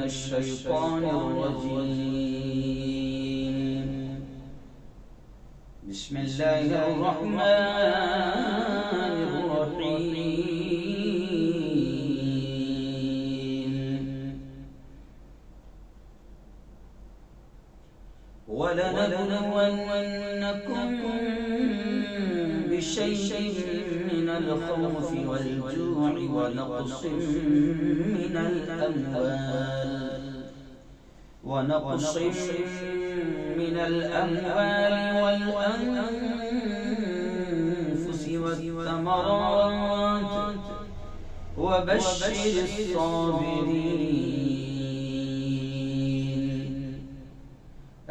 मिनश्शैतानिर्रजीम। बिस्मिल्लाहिर्रहमानिर्रहीम। वलनबलवन्नकुम बिशैइन मिनल खौफि वल जू'i व नक़्सिन मिनल अम्वाल वल अनफुसि वत्तमरात व बश्शिरिस साबिरीन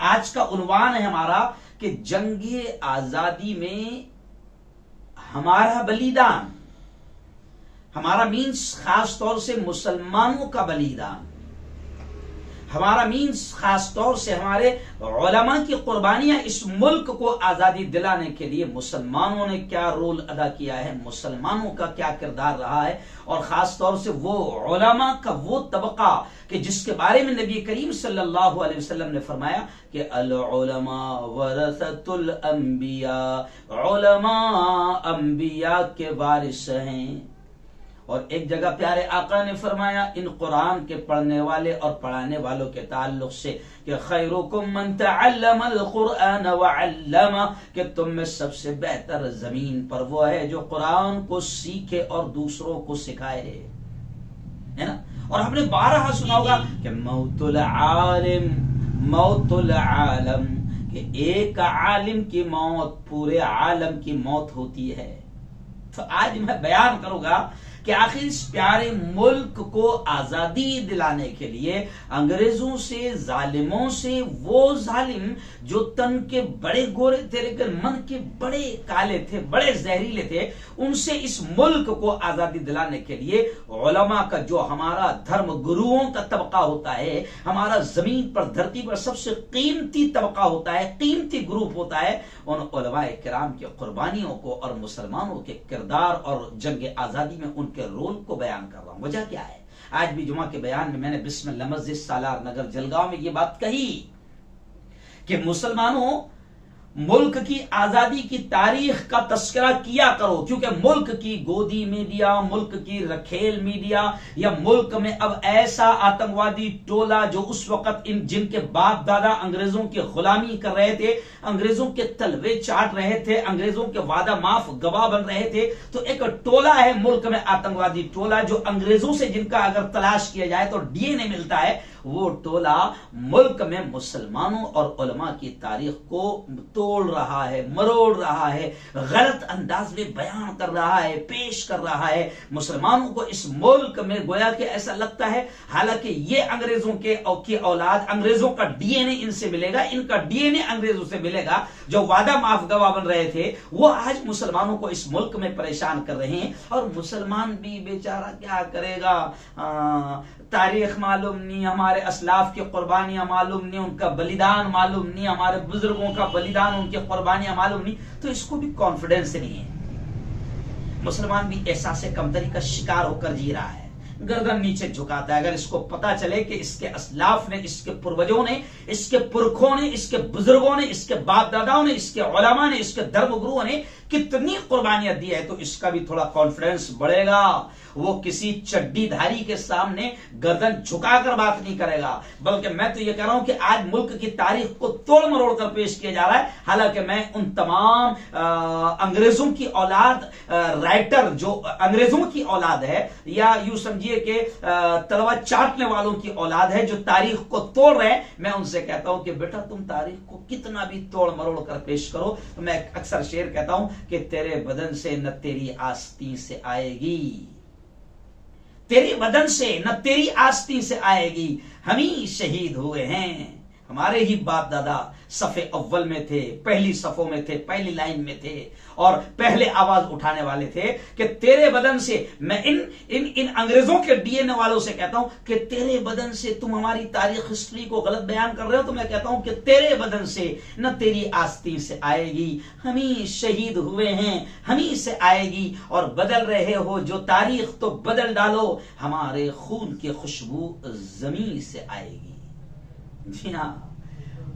आज का उन्वान है हमारा कि जंगे आजादी में हमारा बलिदान, हमारा मीन्स खास तौर से मुसलमानों का बलिदान, हमारा मीन्स खास तौर से हमारे उलमा की कुर्बानियां इस मुल्क को आजादी दिलाने के लिए मुसलमानों ने क्या रोल अदा किया है, मुसलमानों का क्या किरदार रहा है, और खास तौर से वो उलमा का वो तबका कि जिसके बारे में नबी करीम सल्लल्लाहु अलैहि वसल्लम ने फरमाया कि अल उलमा वरसतुल अंबिया, उलमा अंबिया के वारिस हैं। और एक जगह प्यारे आका ने फरमाया इन कुरान के पढ़ने वाले और पढ़ाने वालों के ताल्लुक से कि खैरुकुम मन तअल्लमल कुरान व अल्लमा, कि तुम में सबसे बेहतर जमीन पर वो है जो कुरान को सीखे और दूसरों को सिखाए, है ना। और हमने बारहा सुना होगा कि मौतुल आलिम मौतुल आलम, कि एक आलिम की मौत पूरे आलम की मौत होती है। तो आज मैं बयान करूंगा कि आखिर इस प्यारे मुल्क को आजादी दिलाने के लिए अंग्रेजों से, जालिमों से, वो जालिम जो तन के बड़े गोरे थे लेकिन मन के बड़े काले थे, बड़े जहरीले थे, उनसे इस मुल्क को आजादी दिलाने के लिए उलमा का जो हमारा धर्म गुरुओं का तबका होता है, हमारा जमीन पर धरती पर सबसे कीमती तबका होता है, कीमती ग्रुप होता है, उन उलमाए किराम की कुर्बानियों को और मुसलमानों के किरदार और जंग आजादी में उनके रोल को बयान कर रहा हूं। वजह क्या है? आज भी जुमा के बयान में मैंने बिस्मिल्लाह मस्जिद सालार नगर जलगांव में ये बात कही कि मुसलमानों, मुल्क की आजादी की तारीख का तस्करा किया करो, क्योंकि मुल्क की गोदी मीडिया, मुल्क की रखेल मीडिया, या मुल्क में अब ऐसा आतंकवादी टोला जो उस वक्त इन जिनके बाप दादा अंग्रेजों की गुलामी कर रहे थे, अंग्रेजों के तलवे चाट रहे थे, अंग्रेजों के वादा माफ गवाह बन रहे थे, तो एक टोला है मुल्क में आतंकवादी टोला जो अंग्रेजों से जिनका अगर तलाश किया जाए तो डीएनए मिलता है, वो टोला मुल्क में मुसलमानों और उलमा की तारीख को तोड़ रहा है, मरोड़ रहा है, गलत अंदाज में बयान कर रहा है, पेश कर रहा है। मुसलमानों को इस मुल्क में गोया कि ऐसा लगता है हालांकि ये अंग्रेजों की औलाद, अंग्रेजों का डीएनए इनसे मिलेगा, इनका डीएनए अंग्रेजों से मिलेगा, जो वादा माफ गवाह बन रहे थे वो आज मुसलमानों को इस मुल्क में परेशान कर रहे हैं। और मुसलमान भी बेचारा क्या करेगा, तारीख मालूम नहीं, हमारे असलाफ की कुर्बानियां मालूम नहीं, उनका बलिदान मालूम नहीं, हमारे बुजुर्गों का बलिदान, उनकी कुर्बानियां मालूम नहीं, तो इसको भी कॉन्फिडेंस नहीं है। मुसलमान भी एहसास कमतरी का शिकार होकर जी रहा है, गर्दन नीचे झुकाता है। अगर इसको पता चले कि इसके असलाफ ने, इसके पूर्वजों ने, इसके पुरखों ने, इसके बुजुर्गों ने, इसके बाप दादाओं ने, इसके उलमा ने, इसके धर्म गुरुओं ने कितनी कुर्बानियां दी है, तो इसका भी थोड़ा कॉन्फिडेंस बढ़ेगा। वो किसी चड्डीधारी के सामने गर्दन झुकाकर बात नहीं करेगा, बल्कि मैं तो ये कह रहा हूं कि आज मुल्क की तारीख को तोड़ मरोड़ कर पेश किया जा रहा है। हालांकि मैं उन तमाम अंग्रेजों की औलाद राइटर जो अंग्रेजों की औलाद है, या यूं समझिए कि तलवार चाटने वालों की औलाद है जो तारीख को तोड़ रहे हैं, मैं उनसे कहता हूं कि बेटा तुम तारीख को कितना भी तोड़ मरोड़ कर पेश करो, तो मैं अक्सर शेर कहता हूं कि तेरे बदन से न तेरी आस्तीन से आएगी, तेरे बदन से न तेरी आस्तीन से आएगी, हम ही शहीद हुए हैं। हमारे ही बाप दादा सफे अव्वल में थे, पहली सफों में थे, पहली लाइन में थे और पहले आवाज उठाने वाले थे कि तेरे बदन से, मैं इन अंग्रेजों के डीएनए वालों से कहता हूं कि तेरे बदन से तुम हमारी तारीख हिस्ट्री को गलत बयान कर रहे हो, तो मैं कहता हूं कि तेरे बदन से न तेरी आस्तीन से आएगी, हम ही शहीद हुए हैं, हम ही से आएगी। और बदल रहे हो जो तारीख तो बदल डालो, हमारे खून की खुशबू जमीन से आएगी। जी हाँ,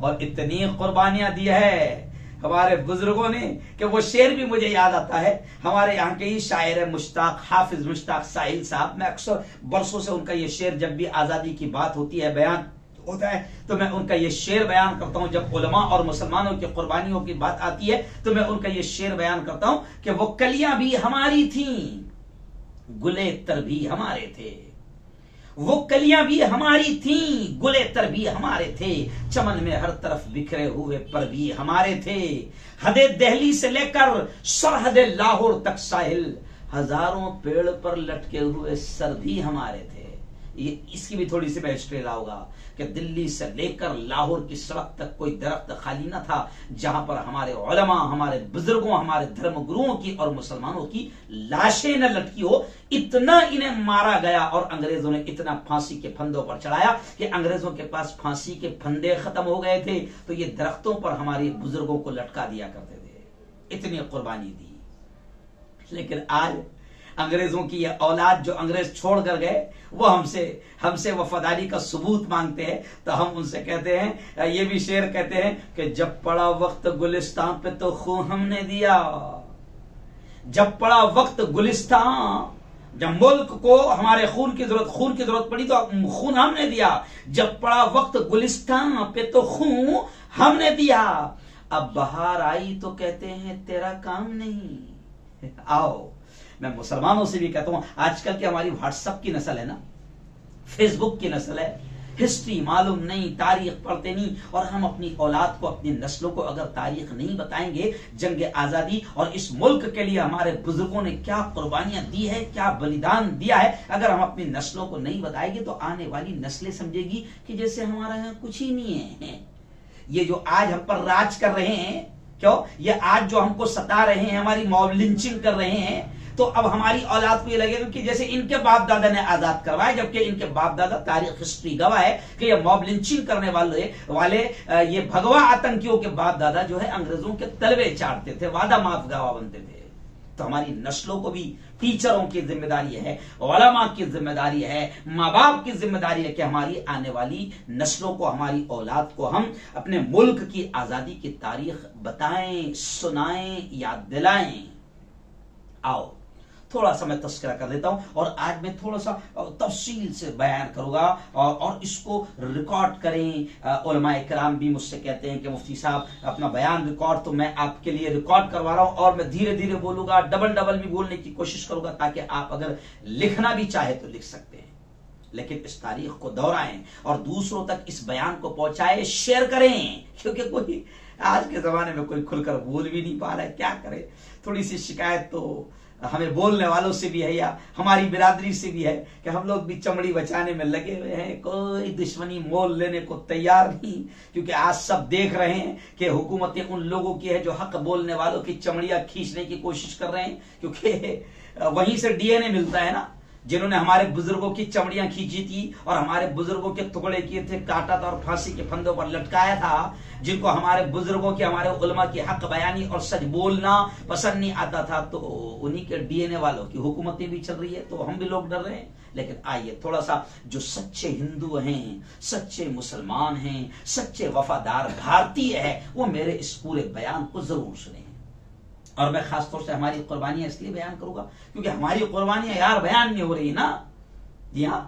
और इतनी कुर्बानियां दी है हमारे बुजुर्गों ने कि वो शेर भी मुझे याद आता है। हमारे यहाँ के ही शायर है मुश्ताक, हाफिज मुश्ताक साहिल साहब। मैं अक्सर बरसों से उनका ये शेर, जब भी आजादी की बात होती है, बयान होता है, तो मैं उनका ये शेर बयान करता हूं। जब उलमा और मुसलमानों की कुर्बानियों की बात आती है तो मैं उनका ये शेर बयान करता हूं कि वो कलियां भी हमारी थीं, गुले तर भी हमारे थे, वो कलियां भी हमारी थीं, गुले तर भी हमारे थे, चमन में हर तरफ बिखरे हुए पर भी हमारे थे, हदे दहली से लेकर सरहदे लाहौर तक साहिल, हजारों पेड़ पर लटके हुए सर भी हमारे थे। ये इसकी भी थोड़ी सी मैं हिस्ट्री लाऊंगा कि दिल्ली से लेकर लाहौर की सड़क तक कोई दरख्त खाली न था जहां पर हमारे उलमा, हमारे बुजुर्गों, हमारे धर्मगुरुओं की और मुसलमानों की लाशें न लटकी हो। इतना इन्हें मारा गया और अंग्रेजों ने इतना फांसी के फंदों पर चढ़ाया कि अंग्रेजों के पास फांसी के फंदे खत्म हो गए थे, तो ये दरख्तों पर हमारे बुजुर्गों को लटका दिया करते थे। इतनी कुर्बानी दी। लेकिन आज अंग्रेजों की यह औलाद जो अंग्रेज छोड़ कर गए, वो हमसे वफादारी का सबूत मांगते हैं, तो हम उनसे कहते हैं, ये भी शेर कहते हैं कि जब पड़ा वक्त गुलिस्तान पे तो खून हमने दिया, जब पड़ा वक्त गुलिस्तान, जब मुल्क को हमारे खून की जरूरत पड़ी तो खून हमने दिया, जब पड़ा वक्त गुलिस्तान पे तो खून हमने दिया, अब बाहर आई तो कहते हैं तेरा काम नहीं। आओ, मैं मुसलमानों से भी कहता हूं, आजकल की हमारी व्हाट्सएप की नस्ल है ना, फेसबुक की नस्ल है, हिस्ट्री मालूम नहीं, तारीख पढ़ते नहीं, और हम अपनी औलाद को, अपनी नस्लों को अगर तारीख नहीं बताएंगे, जंग आजादी और इस मुल्क के लिए हमारे बुजुर्गों ने क्या कुर्बानियां दी है, क्या बलिदान दिया है, अगर हम अपनी नस्लों को नहीं बताएंगे तो आने वाली नस्लें समझेगी कि जैसे हमारा यहाँ कुछ ही नहीं है। ये जो आज हम पर राज कर रहे हैं, क्यों, ये आज जो हमको सता रहे हैं, हमारी मॉब लिंचिंग कर रहे हैं, तो अब हमारी औलाद को ये लगेगा कि जैसे इनके बाप दादा ने आजाद करवाए, जबकि इनके बाप दादा, तारीख हिस्ट्री गवाह है कि ये मॉब लिंचिंग करने वाले ये भगवा आतंकियों के बाप दादा जो है अंग्रेजों के तलवे चाटते थे, वादा माफ गवाह बनते थे। तो हमारी नस्लों को भी, टीचरों की जिम्मेदारी है, उलमा की जिम्मेदारी है, माँ बाप की जिम्मेदारी है कि हमारी आने वाली नस्लों को, हमारी औलाद को हम अपने मुल्क की आजादी की तारीख बताएं, सुनाएं, याद दिलाएं। आओ थोड़ा सा मैं तस्करा कर देता हूं और आज मैं थोड़ा सा तफसील से बयान करूंगा और इसको रिकॉर्ड करें। उलमाए किराम भी मुझसे कहते हैं कि मुफ्ती साहब अपना बयान रिकॉर्ड, तो मैं आपके लिए रिकॉर्ड करवा रहा हूं और मैं धीरे धीरे बोलूंगा, डबल भी बोलने की कोशिश करूंगा ताकि आप अगर लिखना भी चाहे तो लिख सकते हैं, लेकिन इस तारीख को दोहराएं और दूसरों तक इस बयान को पहुंचाएं, शेयर करें, क्योंकि कोई आज के जमाने में कोई खुलकर बोल भी नहीं पा रहा है। क्या करे, थोड़ी सी शिकायत तो हमें बोलने वालों से भी है या हमारी बिरादरी से भी है कि हम लोग भी चमड़ी बचाने में लगे हुए हैं, कोई दुश्मनी मोल लेने को तैयार नहीं, क्योंकि आज सब देख रहे हैं कि हुकूमतें उन लोगों की है जो हक बोलने वालों की चमड़ियां खींचने की कोशिश कर रहे हैं, क्योंकि वहीं से डीएनए मिलता है ना, जिन्होंने हमारे बुजुर्गों की चमड़ियां खींची थी और हमारे बुजुर्गों के टुकड़े किए थे, काटा था और फांसी के फंदों पर लटकाया था, जिनको हमारे बुजुर्गों की, हमारे उलमा की हक बयानी और सच बोलना पसंद नहीं आता था, तो उन्हीं के डीएनए वालों की हुकूमतें भी चल रही है, तो हम भी लोग डर रहे हैं। लेकिन आइए थोड़ा सा जो सच्चे हिंदू हैं, सच्चे मुसलमान हैं, सच्चे वफादार भारतीय है, वो मेरे इस पूरे बयान को जरूर सुने और मैं खासतौर से हमारी कुर्बानियां इसलिए बयान करूंगा क्योंकि हमारी कुर्बानियां यार बयान नहीं हो रही ना। जी हाँ,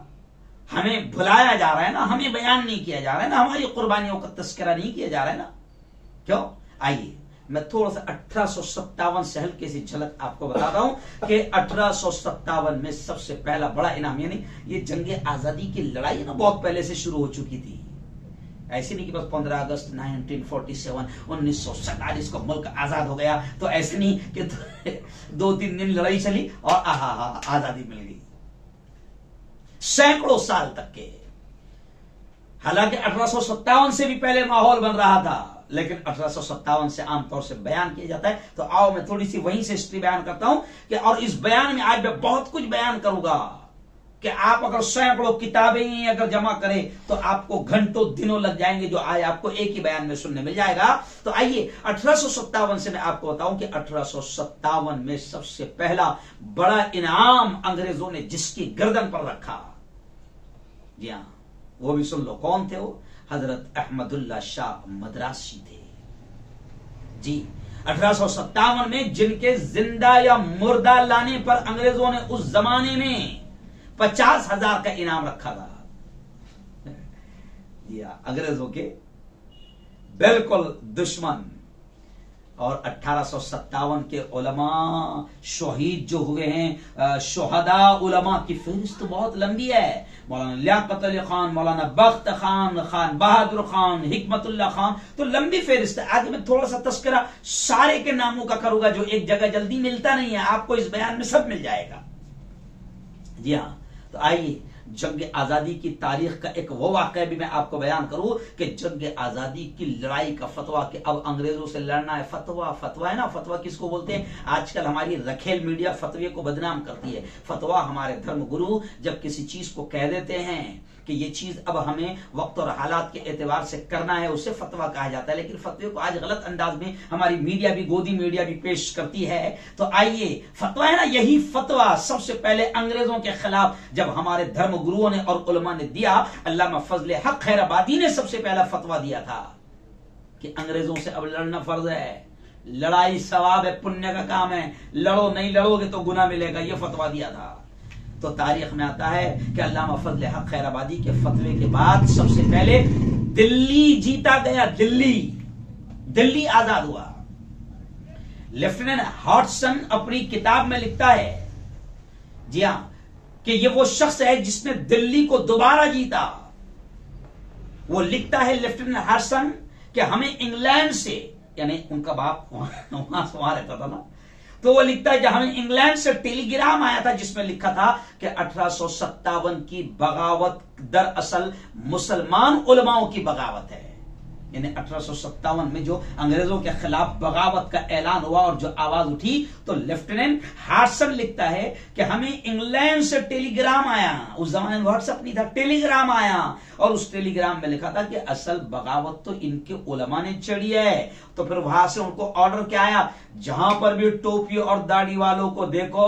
हमें भुलाया जा रहा है ना, हमें बयान नहीं किया जा रहा है ना, हमारी कुर्बानियों का तस्करा नहीं किया जा रहा है ना। क्यों? आइए मैं थोड़ा सा 1857 से हल्के सी झलक आपको बताता हूं कि 1857 में सबसे पहला बड़ा इनाम, यानी ये जंग आजादी की लड़ाई ना बहुत पहले से शुरू हो चुकी थी। ऐसे नहीं कि बस 15 अगस्त 1947 1947 को मुल्क आजाद हो गया, तो ऐसे नहीं कि 2-3 दिन लड़ाई चली और आजादी मिल गई। सैकड़ों साल तक के, हालांकि 1857 से भी पहले माहौल बन रहा था, लेकिन 1857 से आमतौर से बयान किया जाता है। तो आओ मैं थोड़ी सी वहीं से हिस्ट्री बयान करता हूं कि, और इस बयान में आज मैं बहुत कुछ बयान करूंगा कि आप अगर सैकड़ों किताबें अगर जमा करें तो आपको घंटों दिनों लग जाएंगे, जो आज आपको एक ही बयान में सुनने मिल जाएगा। तो आइए 1857 से मैं आपको बताऊं कि 1857 में सबसे पहला बड़ा इनाम अंग्रेजों ने जिसकी गर्दन पर रखा, जी हां, वो भी सुन लो। कौन थे वो? हजरत अहमदुल्ला शाह मद्रासी थे जी। 1857 में जिनके जिंदा या मुर्दा लाने पर अंग्रेजों ने उस जमाने में 50,000 का इनाम रखा था। अंग्रेजों के बिल्कुल दुश्मन। और 1857 के उलमा शहीद जो हुए हैं, शोहदा उलमा की फहरिस्त बहुत लंबी है। मौलाना लियाकत अली खान, मौलाना बख्त खान, खान बहादुर खान, हिकमतुल्लाह खान, तो लंबी फहरिस्त है। आज मैं थोड़ा सा तस्करा सारे के नामों का करूंगा, जो एक जगह जल्दी मिलता नहीं है, आपको इस बयान में सब मिल जाएगा। जी हाँ, तो आइए जंग आजादी की तारीख का एक वो वाकया भी मैं आपको बयान करूं कि जंग आजादी की लड़ाई का फतवा, कि अब अंग्रेजों से लड़ना है। फतवा है ना, फतवा किसको बोलते हैं? आजकल हमारी रखेल मीडिया फतवे को बदनाम करती है। फतवा हमारे धर्म गुरु जब किसी चीज को कह देते हैं कि ये चीज अब हमें वक्त और हालात के एतबार से करना है, उसे फतवा कहा जाता है। लेकिन फतवे को आज गलत अंदाज में हमारी मीडिया भी, गोदी मीडिया भी पेश करती है। तो आइए, फतवा है ना, यही फतवा सबसे पहले अंग्रेजों के खिलाफ जब हमारे धर्म गुरुओं ने और उलमा ने दिया, अल्लामा फजले हक खैराबादी ने सबसे पहला फतवा दिया था कि अंग्रेजों से अब लड़ना फर्ज है, लड़ाई सवाब है, पुण्य का काम है, लड़ो, नहीं लड़ोगे तो गुनाह मिलेगा, यह फतवा दिया था। तो तारीख में आता है कि अल्लामा फजले हक खैराबादी के फतवे के बाद सबसे पहले दिल्ली जीता गया। दिल्ली आजाद हुआ। लेफ्टिनेंट हॉटसन अपनी किताब में लिखता है, जी हां, कि ये वो शख्स है जिसने दिल्ली को दोबारा जीता। वो लिखता है लेफ्टिनेंट हॉटसन कि हमें इंग्लैंड से, यानी उनका बाप वहां रहता था ना, तो वो लिखता है कि हमें इंग्लैंड से टेलीग्राम आया था जिसमें लिखा था कि 1857 की बगावत दरअसल मुसलमान उलमाओं की बगावत है। यानी 1857 में जो अंग्रेजों के खिलाफ बगावत का ऐलान हुआ और जो आवाज उठी, तो लेफ्टिनेंट हॉटसन लिखता है कि हमें इंग्लैंड से टेलीग्राम आया। उस जमाने में व्हाट्सएप नहीं था, टेलीग्राम आया, और उस टेलीग्राम में लिखा था कि असल बगावत तो इनके उलमा ने चढ़ी है। तो फिर वहां से उनको ऑर्डर क्या आया, जहां पर भी टोपी और दाढ़ी वालों को देखो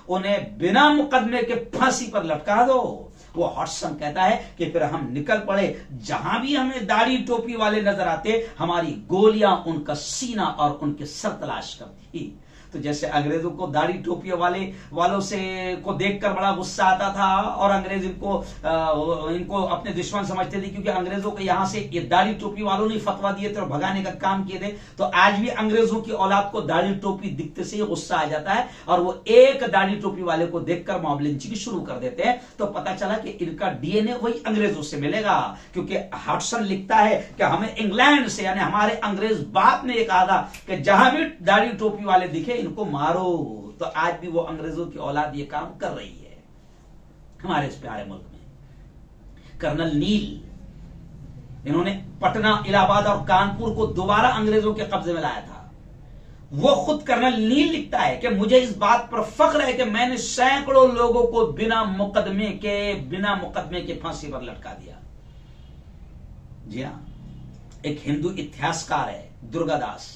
उन्हें बिना मुकदमे के फांसी पर लटका दो। वो हॉटसन कहता है कि फिर हम निकल पड़े, जहां भी हमें दाढ़ी टोपी वाले नजर आते, हमारी गोलियां उनका सीना और उनके सर तलाश करती। तो जैसे अंग्रेजों को दाढ़ी टोपी वालों से को देखकर बड़ा गुस्सा आता था और अंग्रेज इनको अपने दुश्मन समझते थे, क्योंकि अंग्रेजों को यहां से ये दाढ़ी टोपी वालों ने फतवा दिए थे और भगाने का काम किए थे। तो आज भी अंग्रेजों की औलाद को दाढ़ी टोपी दिखते से गुस्सा आ जाता है और वो एक दाढ़ी टोपी वाले को देखकर मॉब लिंचिंग शुरू कर देते हैं। तो पता चला कि इनका डीएनए वही अंग्रेजों से मिलेगा, क्योंकि हॉटसन लिखता है कि हमें इंग्लैंड से, यानी हमारे अंग्रेज बाप ने कहा था कि जहां भी दाढ़ी टोपी वाले दिखे इनको मारो। तो आज भी वो अंग्रेजों की औलाद ये काम कर रही है हमारे इस प्यारे मुल्क में। कर्नल नील, इन्होंने पटना, इलाहाबाद और कानपुर को दोबारा अंग्रेजों के कब्जे में लाया था। वो खुद कर्नल नील लिखता है कि मुझे इस बात पर फख्र है कि मैंने सैकड़ों लोगों को बिना मुकदमे के फांसी पर लटका दिया। जी हां, एक हिंदू इतिहासकार है दुर्गादास।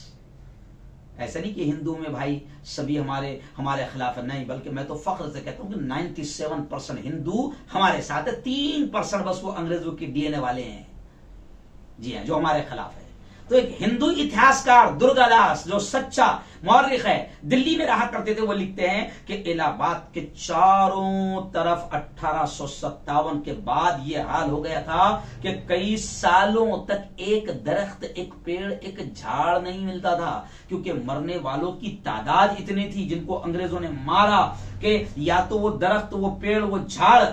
ऐसा नहीं कि हिंदू में भाई सभी हमारे खिलाफ है, नहीं, बल्कि मैं तो फख्र से कहता हूं कि 97% हिंदू हमारे साथ है, 3% बस वो अंग्रेजों की डीएनए वाले हैं, जी हां, जो हमारे खिलाफ है। तो एक हिंदू इतिहासकार दुर्गादास जो सच्चा मौर्रिख है, दिल्ली में रहा करते थे, वो लिखते हैं कि इलाहाबाद के चारों तरफ 1857 के बाद ये हाल हो गया था कि कई सालों तक एक दरख्त, एक पेड़, एक झाड़ नहीं मिलता था, क्योंकि मरने वालों की तादाद इतनी थी जिनको अंग्रेजों ने मारा कि या तो वो दरख्त, वो पेड़, वो झाड़,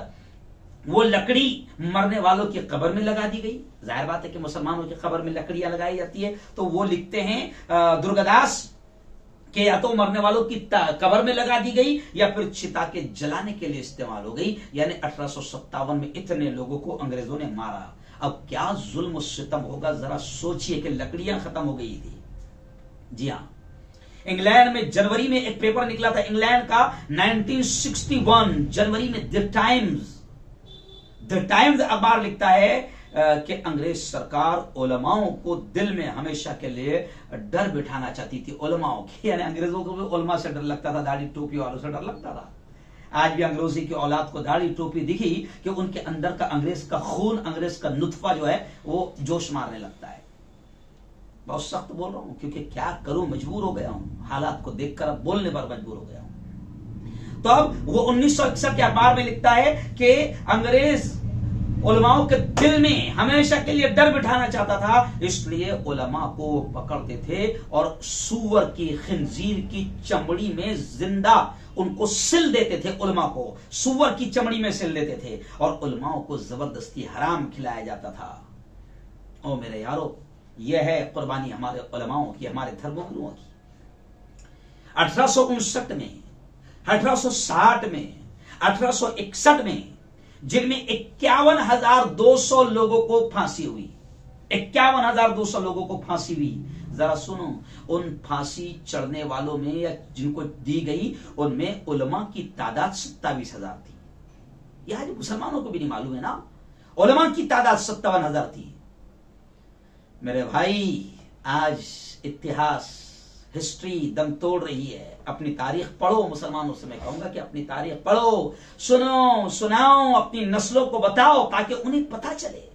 वो लकड़ी मरने वालों की कब्र में लगा दी गई। जाहिर बात है कि मुसलमानों की कब्र में लकड़ियां लगाई जाती है, तो वो लिखते हैं दुर्गादास कि या तो मरने वालों की कब्र में लगा दी गई या फिर चिता के जलाने के लिए इस्तेमाल हो गई। यानी 1857 में इतने लोगों को अंग्रेजों ने मारा। अब क्या जुल्म सितम होगा, जरा सोचिए कि लकड़ियां खत्म हो गई थी। जी हां, इंग्लैंड में जनवरी में एक पेपर निकला था, इंग्लैंड का 1961 जनवरी में द टाइम्स अखबार लिखता है कि अंग्रेज सरकार उलमाओं को दिल में हमेशा के लिए डर बिठाना चाहती थी। उलमाओं की, यानी अंग्रेजों को भी उलमा से डर लगता था, दाढ़ी टोपी वालों से डर लगता था। आज भी अंग्रेजी की औलाद को दाढ़ी टोपी दिखी कि उनके अंदर का अंग्रेज का खून, अंग्रेज का नुत्फा जो है वो जोश मारने लगता है। बहुत सख्त बोल रहा हूं, क्योंकि क्या करूं, मजबूर हो गया हूं, हालात को देखकर अब बोलने पर मजबूर हो गया हूं। तो अब वो 1961 के अखबार में लिखता है कि अंग्रेज उलमाओं के दिल में हमेशा के लिए डर बिठाना चाहता था, इसलिए उलमा को पकड़ते थे और सूअर की, खिंजीर की चमड़ी में जिंदा उनको सिल देते थे। उलमा को सूअर की चमड़ी में सिल देते थे और उलमाओं को जबरदस्ती हराम खिलाया जाता था। ओ मेरे यारो, यह है कुर्बानी हमारे उलमाओं की, हमारे धर्मगुरुओं की। 1859 में, 1860 में, 1861 में, जिनमें 51,200 लोगों को फांसी हुई, 51,200 लोगों को फांसी हुई। जरा सुनो, उन फांसी चढ़ने वालों में या जिनको दी गई उनमें उलमा की तादाद 27,000 थी। यह आज मुसलमानों को भी नहीं मालूम है ना, उलमा की तादाद 57,000 थी। मेरे भाई, आज इतिहास, हिस्ट्री दम तोड़ रही है। अपनी तारीख पढ़ो, मुसलमानों से मैं कहूंगा कि अपनी तारीख पढ़ो, सुनो, सुनाओ, अपनी नस्लों को बताओ, ताकि उन्हें पता चले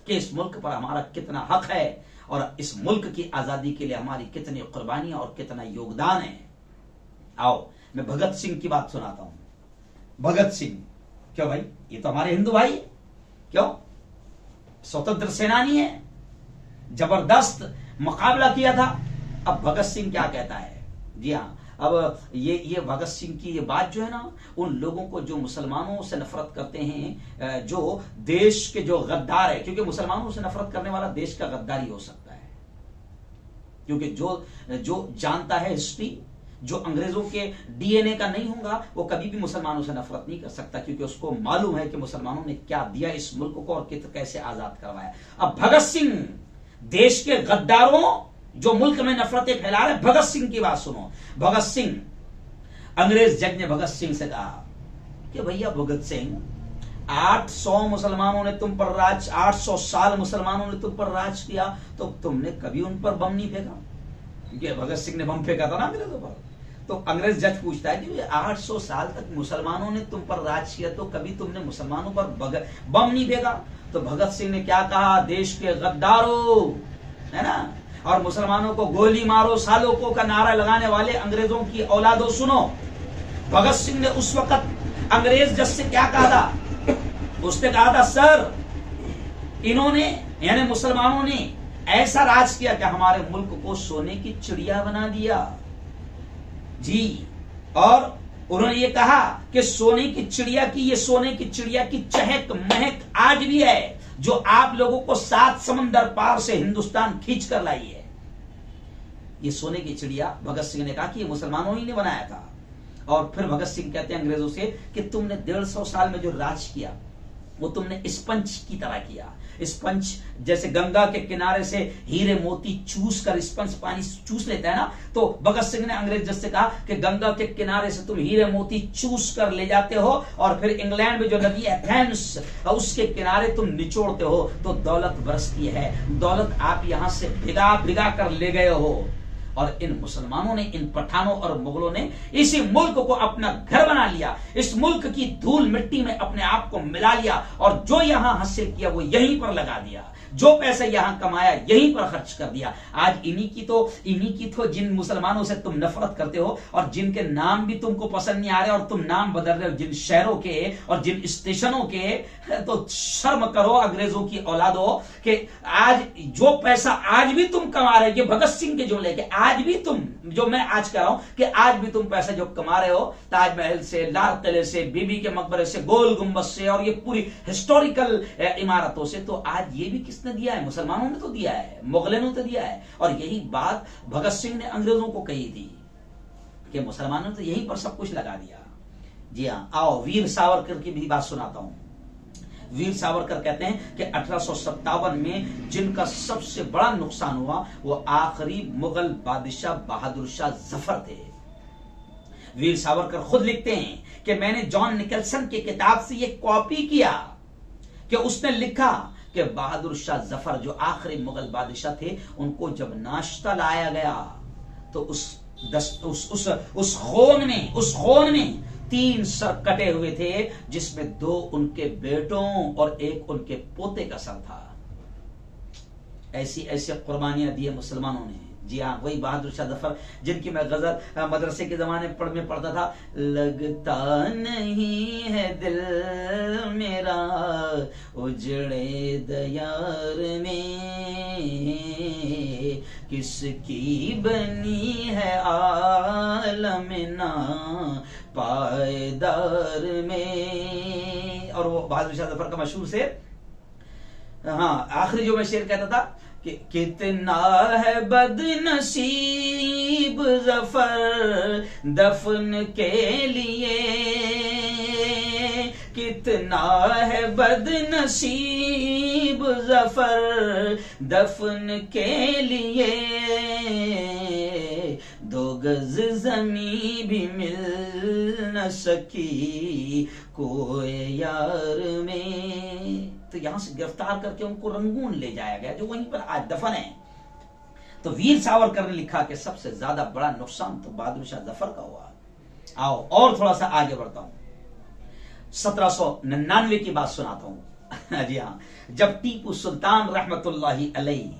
कि इस मुल्क पर हमारा कितना हक है और इस मुल्क की आजादी के लिए हमारी कितनी कुर्बानियां और कितना योगदान है। आओ, मैं भगत सिंह की बात सुनाता हूं। भगत सिंह, क्यों भाई, ये तो हमारे हिंदू भाई है, क्यों, स्वतंत्र सेनानी है, जबरदस्त मुकाबला किया था। अब भगत सिंह क्या कहता है? जी हाँ, अब ये भगत सिंह की ये बात जो है ना, उन लोगों को जो मुसलमानों से नफरत करते हैं, जो देश के जो गद्दार है, क्योंकि मुसलमानों से नफरत करने वाला देश का गद्दार ही हो सकता है, क्योंकि जो जानता है हिस्ट्री, जो अंग्रेजों के डीएनए का नहीं होगा, वो कभी भी मुसलमानों से नफरत नहीं कर सकता, क्योंकि उसको मालूम है कि मुसलमानों ने क्या दिया इस मुल्क को और कैसे आजाद करवाया। अब भगत सिंह, देश के गद्दारों जो मुल्क में नफरतें फैला रहे, भगत सिंह की बात सुनो। भगत सिंह, अंग्रेज जज ने भगत सिंह से कहा कि भैया भगत सिंह, 800 मुसलमानों ने तुम पर राज, 800 साल मुसलमानों ने तुम पर राज किया, तो तुमने कभी उन पर बम नहीं फेंका? क्योंकि भगत सिंह ने बम फेंका था ना अंग्रेजों पर। तो अंग्रेज जज पूछता है कि 800 साल तक मुसलमानों ने तुम पर राज किया, तो कभी तुमने मुसलमानों पर बम नहीं फेंका? तो भगत सिंह ने क्या कहा? देश के गद्दारों, है ना, और मुसलमानों को गोली मारो सालों का नारा लगाने वाले अंग्रेजों की औलादों, सुनो। भगत सिंह ने उस वक्त अंग्रेज जज से क्या कहा था? उसने कहा था, सर, इन्होंने यानी मुसलमानों ने ऐसा राज किया कि हमारे मुल्क को सोने की चिड़िया बना दिया जी। और उन्होंने ये कहा कि सोने की चिड़िया की, ये सोने की चिड़िया की चहक महक आज भी है, जो आप लोगों को 7 समंदर पार से हिंदुस्तान खींच कर लाई है। ये सोने की चिड़िया भगत सिंह ने कहा कि ये मुसलमानों ही ने बनाया था। और फिर भगत सिंह कहते हैं अंग्रेजों से कि तुमने 150 साल में जो राज किया वो तुमने स्पंज की तरह किया। स्पंज जैसे गंगा के किनारे से हीरे मोती चूस कर स्पंज पानी चूस लेता है ना, तो भगत सिंह ने अंग्रेज जज से कहा कि गंगा के किनारे से तुम हीरे मोती चूस कर ले जाते हो और फिर इंग्लैंड में जो नदी है थेम्स, उसके किनारे तुम निचोड़ते हो तो दौलत बरसती है। दौलत आप यहां से भिगा भिगा कर ले गए हो। और इन मुसलमानों ने, इन पठानों और मुगलों ने इसी मुल्क को अपना घर बना लिया, इस मुल्क की धूल मिट्टी में अपने आप को मिला लिया और जो यहां हासिल किया वो यहीं पर लगा दिया। जो पैसा यहां कमाया यहीं पर खर्च कर दिया। आज इन्हीं की तो जिन मुसलमानों से तुम नफरत करते हो और जिनके नाम भी तुमको पसंद नहीं आ रहे और तुम नाम बदल रहे हो जिन शहरों के और जिन स्टेशनों के, तो शर्म करो अंग्रेजों की औलादो कि आज जो पैसा आज भी तुम कमा रहे हो, भगत सिंह के जुमले के, आज भी तुम, जो मैं आज कह रहा हूं कि आज भी तुम पैसा जो कमा रहे हो ताजमहल से, लाल किले से, बीबी के मकबरे से, गोल गुंबद से और ये पूरी हिस्टोरिकल इमारतों से, तो आज ये भी किसने दिया है? मुसलमानों ने तो दिया है, मुगलों ने तो दिया है। और यही बात भगत सिंह ने अंग्रेजों को कही थी कि मुसलमानों ने तो यहीं पर सब कुछ लगा दिया। जी हाँ, आओ वीर सावरकर की भी बात सुनाता हूं। वीर सावरकर कहते हैं कि 1857 में जिनका सबसे बड़ा नुकसान हुआ वो आखिरी मुगल बादशाह बहादुर शाह जफर थे। वीर सावरकर खुद लिखते हैं कि मैंने जॉन निकलसन की किताब से यह कॉपी किया कि उसने लिखा कि बहादुर शाह जफर जो आखिरी मुगल बादशाह थे, उनको जब नाश्ता लाया गया तो उस खून में 3 सर कटे हुए थे, जिसमें 2 उनके बेटों और 1 उनके पोते का सर था। ऐसी ऐसी कुर्बानियां दी है मुसलमानों ने। जी हाँ, वही बहादुर शाह जफर जिनकी मैं गजल मदरसे के जमाने में पढ़ता था। लगता नहीं है दिल मेरा उजड़े दयार में, किसकी बनी है आलम ना पायदार में। और वो बहादुर शाह जफर का मशहूर से, हाँ, आखिरी जो मैं शेर कहता था कि कितना है बदनसीब जफर दफन के लिए, कितना है बदनसीब जफर दफन के लिए, 2 गज जमी भी मिल न सकी कोई यार में। तो यहां से गिरफ्तार करके उनको रंगून ले जाया गया, जो वहीं पर आज दफन है। तो वीर सावरकर ने लिखा कि सबसे ज्यादा बड़ा नुकसान तो बहादुर शाह जफर का हुआ। आओ और थोड़ा सा आगे बढ़ता हूं, 1799 की बात सुनाता हूं। जी हाँ, जब टीपू सुल्तान रहमतुल्लाहि अलैहि,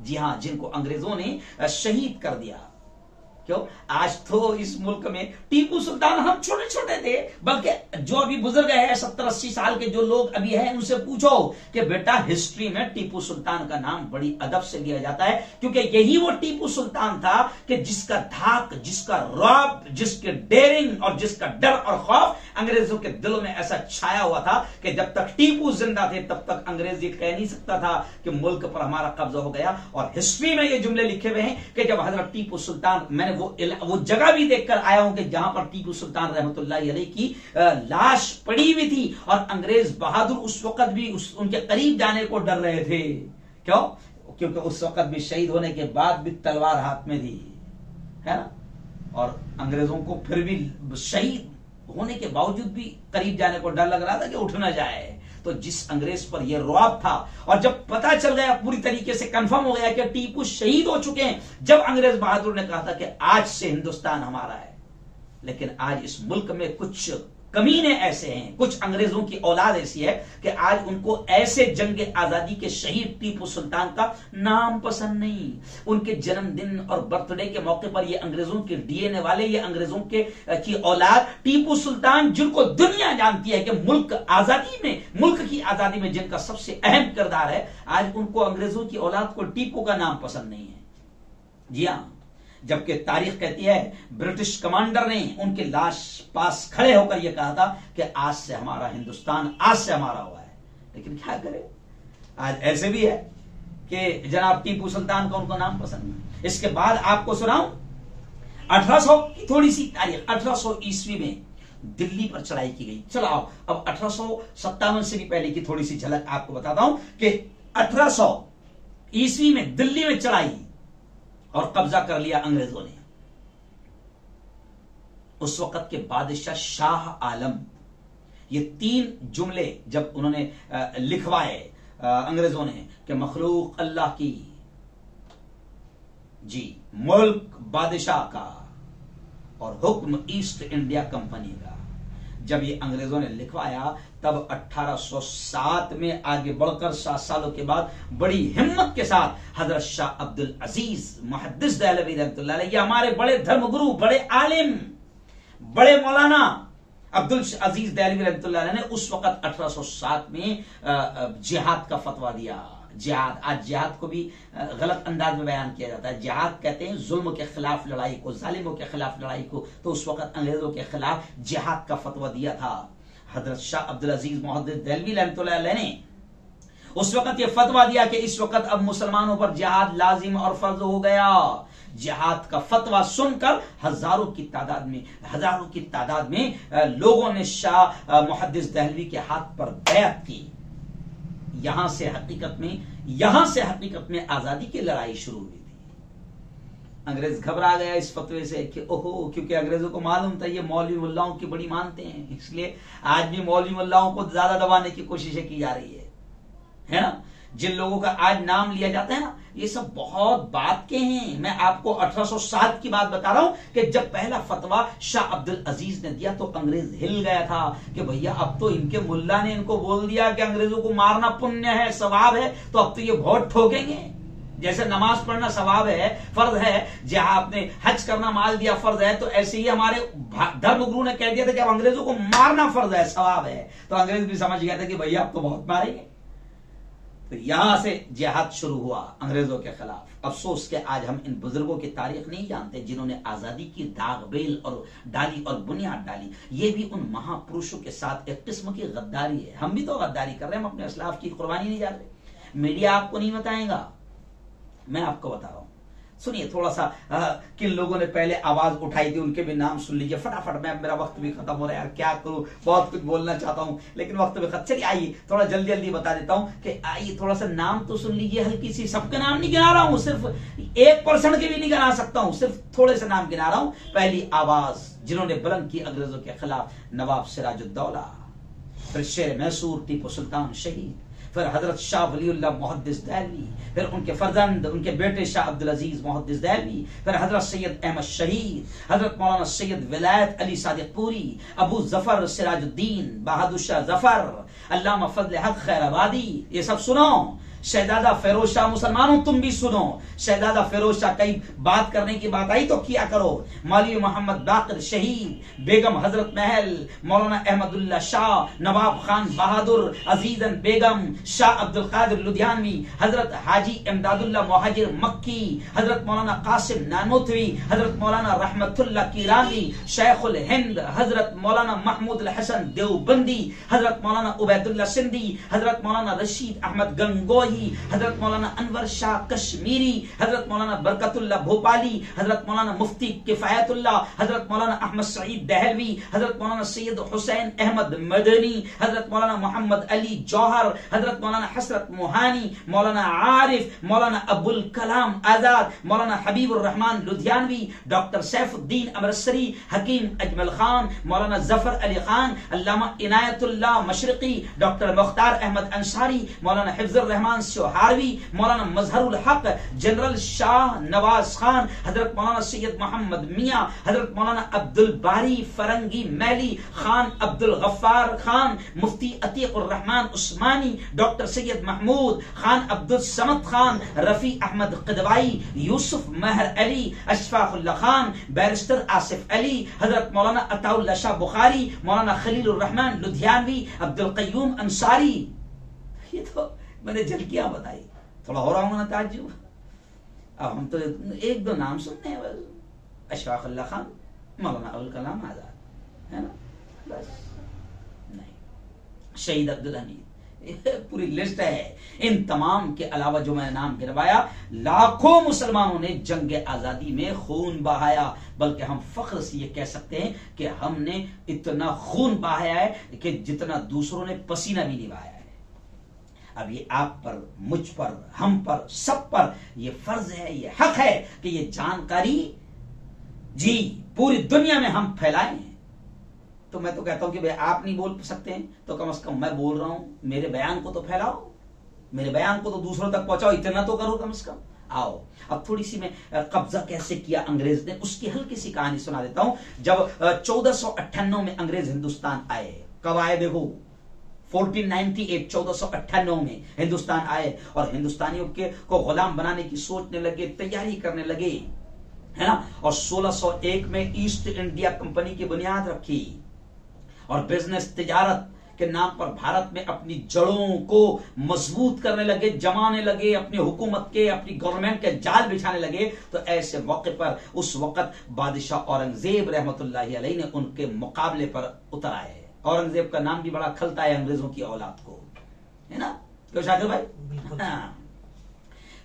जी हाँ, जिनको अंग्रेजों ने शहीद कर दिया। क्यों? आज तो इस मुल्क में टीपू सुल्तान, हम छोटे छोटे थे, बल्कि जो अभी बुजुर्ग है 70-80 साल के जो लोग अभी हैं, उनसे पूछो कि बेटा हिस्ट्री में टीपू सुल्तान का नाम बड़ी अदब से लिया जाता है, क्योंकि यही वो टीपू सुल्तान था कि जिसका धाक, जिसका रौब, जिसके डेयरिंग और जिसका डर और खौफ अंग्रेजों के दिलों में ऐसा छाया हुआ था कि जब तक टीपू जिंदा थे तब तक अंग्रेज ये कह नहीं सकता था कि मुल्क पर हमारा कब्जा हो गया। और हिस्ट्री में ये जुमले लिखे हुए हैं कि जब हजरत टीपू सुल्तान, मैंने वो जगह भी देखकर आया हूं कि जहां पर टीपू सुल्तान रहमतुल्लाहि अलैहि की लाश पड़ी हुई थी और अंग्रेज बहादुर उस वक्त भी उनके करीब जाने को डर रहे थे। क्यों? क्योंकि उस वक्त भी शहीद होने के बाद भी तलवार हाथ में थी, है ना, और अंग्रेजों को फिर भी शहीद होने के बावजूद भी करीब जाने को डर लग रहा था कि उठ ना जाए। तो जिस अंग्रेज पर यह रौब था, और जब पता चल गया, पूरी तरीके से कंफर्म हो गया कि टीपू शहीद हो चुके हैं, जब अंग्रेज बहादुर ने कहा था कि आज से हिंदुस्तान हमारा है। लेकिन आज इस मुल्क में कुछ कमीने ऐसे हैं, कुछ अंग्रेजों की औलाद ऐसी है कि आज उनको ऐसे जंग आजादी के शहीद टीपू सुल्तान का नाम पसंद नहीं। उनके जन्मदिन और बर्थडे के मौके पर ये अंग्रेजों के डीएनए वाले, ये अंग्रेजों के की औलाद टीपू सुल्तान, जिनको दुनिया जानती है कि मुल्क की आजादी में जिनका सबसे अहम किरदार है, आज उनको अंग्रेजों की औलाद को टीपू का नाम पसंद नहीं है। जी हां, जबकि तारीख कहती है ब्रिटिश कमांडर ने उनके लाश पास खड़े होकर यह कहा था कि आज से हमारा हिंदुस्तान, आज से हमारा हुआ है। लेकिन क्या करे, आज ऐसे भी है कि जनाब टीपू सुल्तान का उनको नाम पसंद नहीं। इसके बाद आपको सुनाऊं 1800 की थोड़ी सी तारीख। 1800 ईस्वी में दिल्ली पर चढ़ाई की गई। चलो अब 1857 से भी पहले की थोड़ी सी झलक आपको बताता हूं कि 1800 ईस्वी में दिल्ली में चढ़ाई और कब्जा कर लिया अंग्रेजों ने। उस वक्त के बादशाह शाह आलम, ये 3 जुमले जब उन्होंने लिखवाए अंग्रेजों ने कि मखलूक अल्लाह की, जी, मुल्क बादशाह का और हुक्म ईस्ट इंडिया कंपनी का, जब ये अंग्रेजों ने लिखवाया तब 1807 में आगे बढ़कर 7 सालों के बाद बड़ी हिम्मत के साथ हजरत शाह अब्दुल अजीज मुहद्दिस देहलवी रहमतुल्लाह अलैह, ये हमारे बड़े धर्मगुरु, बड़े आलिम, बड़े मौलाना अब्दुल अजीज देहलवी रहमतुल्लाह अलैह ने उस वक्त 1807 में जिहाद का फतवा दिया। जिहाद, आज जिहाद को भी गलत अंदाज में बयान किया जाता है। जिहाद कहते हैं जुल्म के खिलाफ लड़ाई को, जालिमों के खिलाफ लड़ाई को। तो उस वक्त अंग्रेजों के खिलाफ जिहाद का फतवा दिया था हजरत शाह अब्दुल अजीज मुहद्दिस देहलवी रहमतुल्लाह अलैह ने। उस वक्त ये फतवा दिया कि इस वक्त अब मुसलमानों पर जिहाद लाजिम और फर्ज हो गया। जिहाद का फतवा सुनकर हजारों की तादाद में लोगों ने शाह मुहद्दिस देहलवी के हाथ पर बैत की। यहां से हकीकत में आजादी की लड़ाई शुरू हुई थी। अंग्रेज घबरा गया इस फतवे से कि ओहो, क्योंकि अंग्रेजों को मालूम था ये मौलवी मुल्लाओं की बड़ी मानते हैं, इसलिए आज भी मौलवी मुल्लाओं को ज्यादा दबाने की कोशिशें की जा रही है ना। जिन लोगों का आज नाम लिया जाता है ना, ये सब बहुत बात के हैं। मैं आपको 1807 की बात बता रहा हूं कि जब पहला फतवा शाह अब्दुल अजीज ने दिया तो अंग्रेज हिल गया था कि भैया अब तो इनके मुल्ला ने इनको बोल दिया कि अंग्रेजों को मारना पुण्य है, सवाब है, तो अब तो ये बहुत ठोकेंगे। जैसे नमाज पढ़ना सवाब है, फर्ज है, जहां आपने हज करना माल दिया फर्ज है, तो ऐसे ही हमारे धर्मगुरु ने कह दिया था कि अब अंग्रेजों को मारना फर्ज है, सवाब है। तो अंग्रेज भी समझ गया था कि भैया अब तो बहुत मारेंगे। तो यहां से जिहाद शुरू हुआ अंग्रेजों के खिलाफ। अफसोस के आज हम इन बुजुर्गों की तारीख नहीं जानते जिन्होंने आजादी की दाग बेल और डाली और बुनियाद डाली। ये भी उन महापुरुषों के साथ एक किस्म की गद्दारी है। हम भी तो गद्दारी कर रहे हैं, हम अपने असलाफ की कुर्बानी नहीं जा रहे। मीडिया आपको नहीं बताएगा, मैं आपको बता रहा हूं। सुनिए थोड़ा सा किन लोगों ने पहले आवाज उठाई थी उनके भी नाम सुन लीजिए फटाफट। मैं, मेरा वक्त भी खत्म हो रहा है यार, क्या करूं, बहुत कुछ बोलना चाहता हूं लेकिन वक्त भी खत्म। चलिए आइए थोड़ा जल्दी जल्दी बता देता हूं कि आइए थोड़ा सा नाम तो सुन लीजिए हल्की सी। सबके नाम नहीं गिना रहा हूं, सिर्फ 1% के भी नहीं गिना सकता हूं, सिर्फ थोड़े से नाम गिना रहा हूं। पहली आवाज जिन्होंने बुलंद की अंग्रेजों के खिलाफ, नवाब सिराजुद्दौला, फिर शेर मैसूर टीपू सुल्तान शहीद, फिर हजरत शाह वलीउल्लाह मुहद्दिस देहलवी, फिर उनके फर्जंद उनके बेटे शाह अब्दुल अजीज मुहद्दिस देहलवी, फिर हजरत सैयद अहमद शहीद, हजरत मौलाना सैयद विलायत अली सादिकपुरी, अबू जफर सिराजुद्दीन बहादुर शाह जफर, अल्लामा फजल हक खैराबादी। ये सब सुनो। शहजादा फिरोज शाह, मुसलमानों तुम भी सुनो, शहजादा फिरोज शाह, कई बात करने की बात आई तो किया करो। मौलवी मोहम्मद बाकिर शहीद, बेगम हजरत महल, मौलाना अहमदुल्ला शाह, नवाब खान बहादुर, अजीजन बेगम, शाह अब्दुल कादिर लुधियानवी, हजरत हाजी इमदादुल्ला मुहाजिर मक्की, हजरत मौलाना कासिम नानोतवी, हजरत मौलाना रहमतुल्ला कीरानी, शेखुल हिंद हजरत मौलाना महमूद हसन देवबंदी, हजरत मौलाना उबैदुल्ला सिंधी, हजरत मौलाना रशीद अहमद गंगोई, हजरत मौलाना अनवर शाह कश्मीरी, हजरत मौलाना बरकतुल्ला भोपाली, हजरत मौलाना मुफ्ती किफायतुल्ला, हजरत मौलाना अहमद सईद देहलवी, हजरत मौलाना सैयद हुसैन अहमद मदनी, हजरत मौलाना मोहम्मद अली जौहर, हजरत मौलाना हसरत मोहानी, मौलाना आरिफ, मौलाना अबुल कलाम आजाद, मौलाना हबीबुर रहमान लुधियानवी, डॉक्टर सैफुद्दीन अमृतसरी, हकीम अजमल खान, मौलाना जफर अली खान, अल्लामा इनायतुल्लाह मशरिकी, डॉक्टर मुख्तार अहमद अंसारी, मौलाना हिफ्जुर रहमान शोहारवी, मौलाना मजहरुल हक, जनरल शाह नवाज खान, हजरत मौलाना सैयद मोहम्मद मियां, हजरत मौलाना अब्दुल बारी फरंगी मैली, खान अब्दुल गफ्फार खान, मुफ्ती अतीकुर रहमान उस्मानी, डॉक्टर सैयद महमूद खान, अब्दुल समद खान, रफी अहमद क़दवाई, यूसुफ महर अली, अशफाकुल्ला खान, बैरिस्टर आसिफ अली, हजरत मौलाना अताउल्ला शाह बुखारी, मौलाना खलीलुर रहमान लुधियानवी, अब्दुल कय्यूम अंसारी। ये तो मैंने झलकियां बताई, थोड़ा हो रहा हूं ना ताज्जुब। अब हम तो एक दो नाम सुनते हैं बस, अशफाक अल्लाह खान, मौलाना अबुल कलाम आजाद, है ना, बस नहीं, शहीद अब्दुल हमीद, पूरी लिस्ट है। इन तमाम के अलावा जो मैंने नाम गिनवाया, लाखों मुसलमानों ने जंग आजादी में खून बहाया, बल्कि हम फख्र से ये कह सकते हैं कि हमने इतना खून बहाया है कि जितना दूसरों ने पसीना भी नहीं बहाया है। अब ये आप पर, मुझ पर, हम पर, सब पर ये फर्ज है, ये हक है कि ये जानकारी जी पूरी दुनिया में हम फैलाएं। तो मैं तो कहता हूं कि भाई आप नहीं बोल सकते हैं तो कम से कम मैं बोल रहा हूं, मेरे बयान को तो फैलाओ, मेरे बयान को तो दूसरों तक पहुंचाओ, इतना तो करो कम से कम। आओ अब थोड़ी सी मैं कब्जा कैसे किया अंग्रेज ने उसकी हल्की सी कहानी सुना देता हूं। जब 1498 में अंग्रेज हिंदुस्तान आए, कब आए देखो, 1498 1498 में हिंदुस्तान आए और हिंदुस्तानियों को गुलाम बनाने की सोचने लगे, तैयारी करने लगे, है ना। और 1601 में ईस्ट इंडिया कंपनी की बुनियाद रखी और बिजनेस तिजारत के नाम पर भारत में अपनी जड़ों को मजबूत करने लगे, जमाने लगे, अपनी हुकूमत के, अपनी गवर्नमेंट के जाल बिछाने लगे। तो ऐसे मौके पर उस वक्त बादशाह औरंगजेब रहमतुल्लाहि अलैहि ने उनके मुकाबले पर उतर आए। औरंगजेब का नाम भी बड़ा खलता है अंग्रेजों की औलाद को, है ना, क्यों शाकिर भाई? हाँ।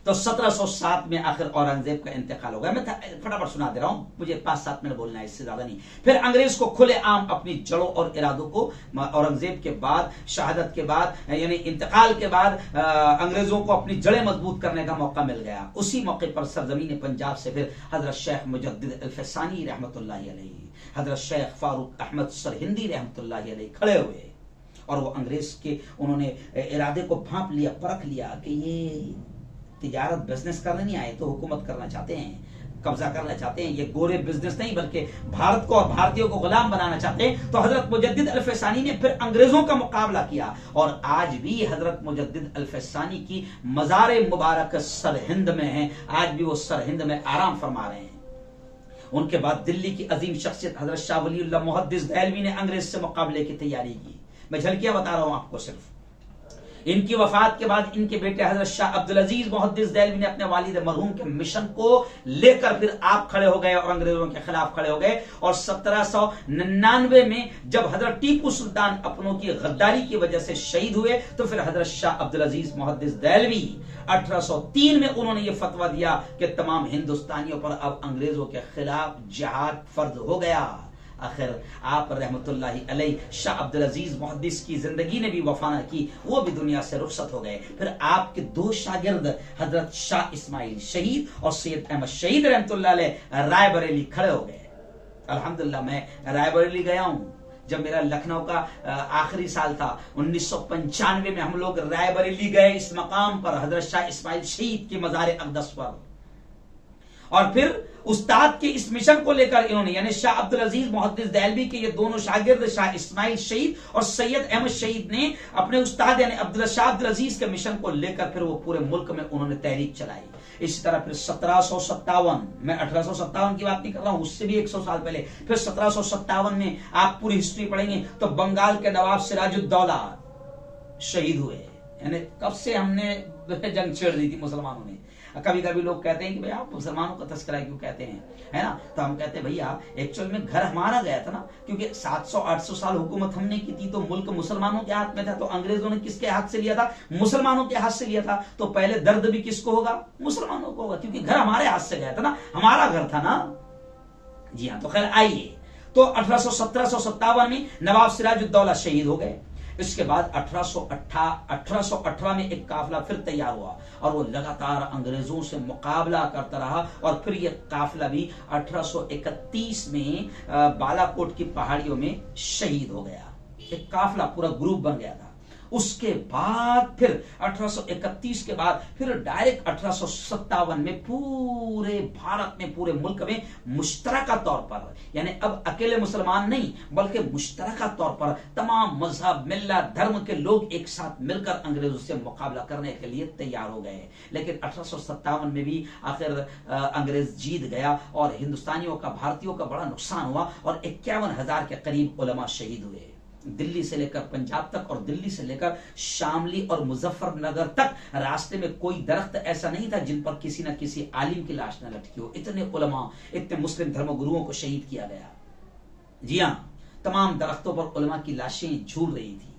तो 1707 में आखिर औरंगजेब का इंतकाल हो गया। मैं फटाफट सुना दे रहा हूं, मुझे 5-7 मिनट बोलना है, इससे ज्यादा नहीं। फिर अंग्रेज को खुलेआम अपनी जड़ों और इरादों को औरंगजेब के बाद, शहादत के बाद, यानी इंतकाल के बाद अंग्रेजों को अपनी जड़ें मजबूत करने का मौका मिल गया। उसी मौके पर सरजमीन पंजाब से फिर हजरत शेख मुजद्दिद अल-फसानी रहमतुल्लाहि अलैहि, हजरत शेख फारूक अहमद सरहिंदी रहमतुल्लाहि अलैहि खड़े हुए और वो अंग्रेज के उन्होंने इरादे को भांप लिया, परख लिया कि ये तिजारत बिजनेस करने नहीं आए, तो हुकूमत करना चाहते हैं, कब्जा करना चाहते हैं। ये गोरे बिजनेस नहीं बल्कि भारत को और भारतीयों को गुलाम बनाना चाहते हैं। तो हजरत मुजद्दिद अल-फसानी ने फिर अंग्रेजों का मुकाबला किया और आज भी हजरत मुजद्दिद अल-फसानी की मज़ार मुबारक सरहिंद में है। आज भी वो सरहिंद में आराम फरमा रहे हैं। उनके बाद दिल्ली की अजीम शख्सियत हजरत शाह वलीउल्लाह मुहद्दिस दहलवी ने अंग्रेज से मुकाबले की तैयारी की। मैं झलकियां बता रहा हूं आपको सिर्फ। इनकी वफात के बाद इनके बेटे हजरत शाह अब्दुल अजीज मुहद्दिस दहलवी ने अपने वालिद मरहूम के मिशन को लेकर फिर आप खड़े हो गए और अंग्रेजों के खिलाफ खड़े हो गए। और 1799 में जब हजरत टीपू सुल्तान अपनों की गद्दारी की वजह से शहीद हुए तो फिर हजरत शाह अब्दुल अजीज मुहद्दिस दहलवी 1803 में उन्होंने यह फतवा दिया कि तमाम हिंदुस्तानियों पर अब अंग्रेजों के खिलाफ जिहाद फर्ज हो गया। आखिर आप रहमतुल्लाहि अलैहि शाह अब्दुल अजीज मुहद्दिस की जिंदगी ने भी वफा न की, वो भी दुनिया से रुखसत हो गए। फिर आपके दो शागिर्द हजरत शाह इस्माइल शहीद और सैयद अहमद शहीद रहमतुल्लाह अलैह रायबरेली खड़े हो गए। अल्हम्दुलिल्लाह मैं रायबरेली गया हूं। जब मेरा लखनऊ का आखिरी साल था 1995 में हम लोग रायबरेली गए, इस मकाम पर हजरत शाह इस्माइल शहीद की मज़ार अक़दस पर। और फिर उस्ताद के इस मिशन को लेकर इन्होंने यानी शाह अब्दुल अजीज मुहद्दिस दहलवी के ये दोनों शागिर्द शाह इस्माइल शहीद और सैयद अहमद शहीद ने अपने उस्ताद यानी शाह अब्दुल अजीज के मिशन को लेकर फिर वो पूरे मुल्क में उन्होंने तहरीक चलाई। इसी तरह फिर 1757, मैं 1857 की बात नहीं कर रहा हूं, उससे भी 100 साल पहले, फिर 1757 में आप पूरी हिस्ट्री पढ़ेंगे तो बंगाल के नवाब सिराजुद्दौला शहीद हुए। यानी कब से हमने जंग छेड़ दी थी मुसलमानों ने। कभी कभी लोग कहते हैं कि भाई आप मुसलमानों का तस्करा क्यों कहते हैं, है ना। तो हम कहते हैं भैया एक्चुअल में घर हमारा गया था ना, क्योंकि 700-800 साल हुकूमत हमने की थी तो मुल्क मुसलमानों के हाथ में था। तो अंग्रेजों ने किसके हाथ से लिया था? मुसलमानों के हाथ से लिया था। तो पहले दर्द भी किसको होगा? मुसलमानों को होगा, क्योंकि घर हमारे हाथ से गया था ना, हमारा घर था ना। जी हाँ। तो खैर आइए, तो 1757 में नवाब सिराजुद्दौला शहीद हो गए। इसके बाद 1818 में एक काफिला फिर तैयार हुआ और वो लगातार अंग्रेजों से मुकाबला करता रहा और फिर ये काफिला भी 1831 में बालाकोट की पहाड़ियों में शहीद हो गया। एक काफिला पूरा ग्रुप बन गया था। उसके बाद फिर 1831 के बाद फिर डायरेक्ट 1857 में पूरे भारत में, पूरे मुल्क में मुश्तरका तौर पर, यानी अब अकेले मुसलमान नहीं बल्कि मुश्तरका तौर पर तमाम मजहब, मिल्लत, धर्म के लोग एक साथ मिलकर अंग्रेजों से मुकाबला करने के लिए तैयार हो गए। लेकिन 1857 में भी आखिर अंग्रेज जीत गया और हिंदुस्तानियों का, भारतीयों का बड़ा नुकसान हुआ और 51,000 के करीब उलमा शहीद हुए। दिल्ली से लेकर पंजाब तक और दिल्ली से लेकर शामली और मुजफ्फरनगर तक रास्ते में कोई दरख्त ऐसा नहीं था जिन पर किसी न किसी आलिम की लाश न लटकी हो। इतने उलमा, इतने मुस्लिम धर्मगुरुओं को शहीद किया गया। जी हां, तमाम दरख्तों पर उलमा की लाशें झूल रही थी।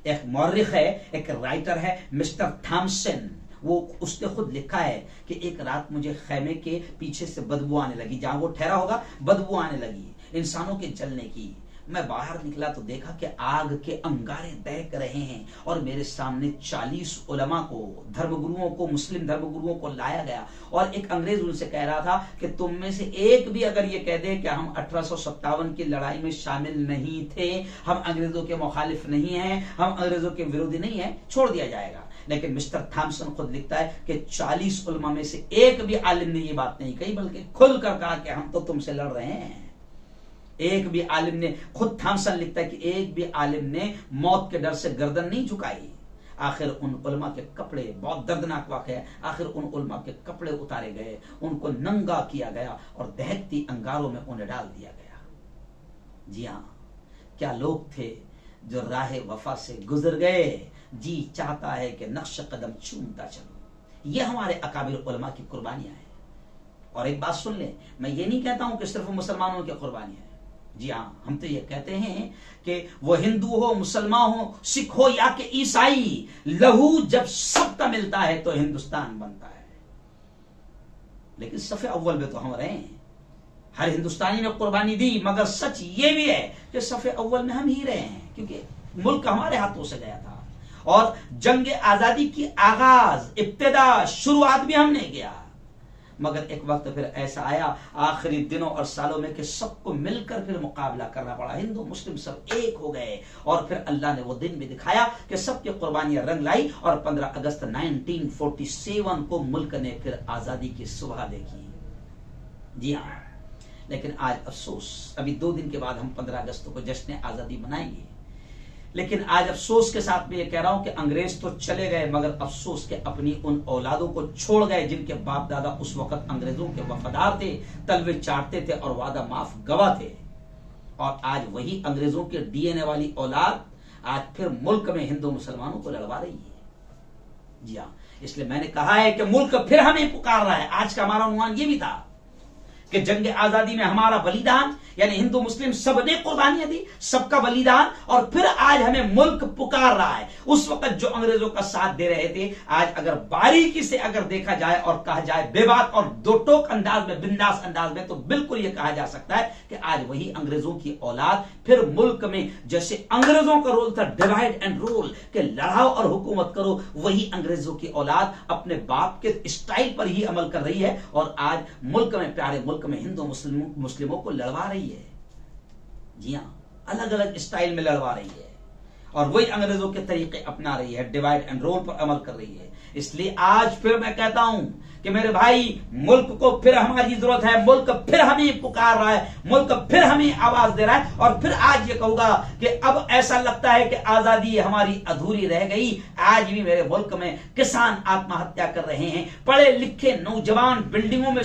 एक मौर्रिख है, एक राइटर है मिस्टर थॉमसन, वो उसने खुद लिखा है कि एक रात मुझे खैमे के पीछे से बदबू आने लगी, जहां वो ठहरा होगा बदबू आने लगी इंसानों के जलने की। मैं बाहर निकला तो देखा कि आग के अंगारे दहक रहे हैं और मेरे सामने 40 उलमा को, धर्मगुरुओं को, मुस्लिम धर्मगुरुओं को लाया गया और एक अंग्रेज उनसे कह रहा था कि तुम में से एक भी अगर ये कह दे कि हम 1857 की लड़ाई में शामिल नहीं थे, हम अंग्रेजों के मुखालिफ नहीं हैं, हम अंग्रेजों के विरोधी नहीं है, छोड़ दिया जाएगा। लेकिन मिस्टर थॉमसन खुद लिखता है कि 40 उलमा में से एक भी आलिम ने ये बात नहीं कही, बल्कि खुलकर कहा कि हम तो तुमसे लड़ रहे हैं। एक भी आलिम ने, खुद थॉमसन लिखता है कि एक भी आलिम ने मौत के डर से गर्दन नहीं झुकाई। आखिर उन उलमा के कपड़े, बहुत दर्दनाक वाक़या है, आखिर उन उलमा के कपड़े उतारे गए, उनको नंगा किया गया और दहकती अंगारों में उन्हें डाल दिया गया। जी हाँ, क्या लोग थे जो राह वफा से गुजर गए। जी चाहता है कि नक्श कदम चूमता चलो। ये हमारे अकाबिर उलमा की कुर्बानियां हैं। और एक बात सुन ले, मैं ये नहीं कहता हूं कि सिर्फ मुसलमानों की कुर्बानियां हैं। जी हाँ, हम तो ये कहते हैं कि वो हिंदू हो, मुसलमान हो, सिख हो या कि ईसाई, लहू जब सबका मिलता है तो हिंदुस्तान बनता है। लेकिन सफ़े अव्वल में तो हम रहे हैं। हर हिंदुस्तानी ने कुर्बानी दी, मगर सच ये भी है कि सफ़े अव्वल में हम ही रहे हैं, क्योंकि मुल्क हमारे हाथों से गया था और जंग आजादी की आगाज, इब्तिदा, शुरुआत भी हमने किया। मगर एक वक्त फिर ऐसा आया आखिरी दिनों और सालों में कि सबको मिलकर फिर मुकाबला करना पड़ा। हिंदू मुस्लिम सब एक हो गए और फिर अल्लाह ने वो दिन भी दिखाया कि सबकी कुर्बानियां रंग लाई और 15 अगस्त 1947 को मुल्क ने फिर आजादी की सुबह देखी। जी हाँ, लेकिन आज अफसोस, अभी 2 दिन के बाद हम 15 अगस्त को जश्न आजादी मनाएंगे, लेकिन आज अफसोस के साथ मैं ये कह रहा हूं कि अंग्रेज तो चले गए, मगर अफसोस के अपनी उन औलादों को छोड़ गए जिनके बाप दादा उस वक्त अंग्रेजों के वफादार थे, तलवे चाटते थे और वादा माफ गवाह थे। और आज वही अंग्रेजों के डीएनए वाली औलाद आज फिर मुल्क में हिंदू मुसलमानों को लड़वा रही है। जी हाँ, इसलिए मैंने कहा है कि मुल्क फिर हमें पुकार रहा है। आज का हमारा अनुमान ये भी था कि जंग आजादी में हमारा बलिदान, यानी हिंदू मुस्लिम सबने कुर्बानियां दी, सबका बलिदान, और फिर आज हमें मुल्क पुकार रहा है। उस वक्त जो अंग्रेजों का साथ दे रहे थे, आज अगर बारीकी से अगर देखा जाए और कहा जाए बेबाक और दो टोक अंदाज में, बिंदास अंदाज में, तो बिल्कुल यह कहा जा सकता है कि आज वही अंग्रेजों की औलाद फिर मुल्क में, जैसे अंग्रेजों का रोल था डिवाइड एंड रूल के लड़ाओ और हुकूमत करो, वही अंग्रेजों की औलाद अपने बाप के स्टाइल पर ही अमल कर रही है और आज मुल्क में, प्यारे मुल्क में हिंदू मुस्लिमों को लड़वा रही है। जी हां, अलग अलग स्टाइल में लड़वा रही है और वही अंग्रेजों के तरीके अपना रही है, डिवाइड एंड रूल पर अमल कर रही है। इसलिए आज फिर मैं कहता हूं कि मेरे भाई, मुल्क को फिर हमारी जरूरत है, मुल्क फिर हमें पुकार रहा है, मुल्क फिर हमें आवाज दे रहा है। और फिर आज ये कहूंगा कि अब ऐसा लगता है कि आजादी हमारी अधूरी रह गई। आज भी मेरे मुल्क में किसान आत्महत्या कर रहे हैं, पढ़े लिखे नौजवान बिल्डिंगों